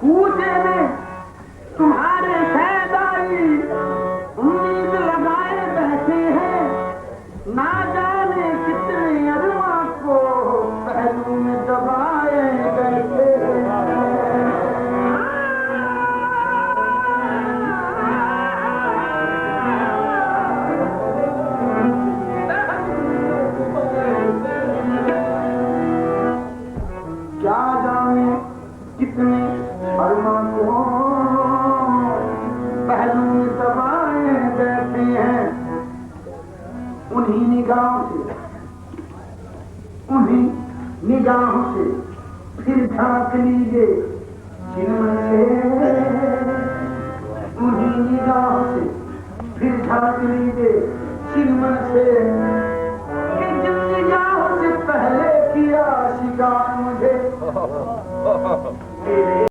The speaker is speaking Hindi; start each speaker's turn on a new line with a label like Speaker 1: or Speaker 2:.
Speaker 1: कूचे में तुम्हारे सैदाई उम्मीद लगाए बैठे हैं, ना जाने कितने अरवा को पहलू में दबाए बैठे क्या जाने कितने अरवा को पहलू में दबाए बैठे हैं। उन्हीं निगाहों से फिर झांक लीजिए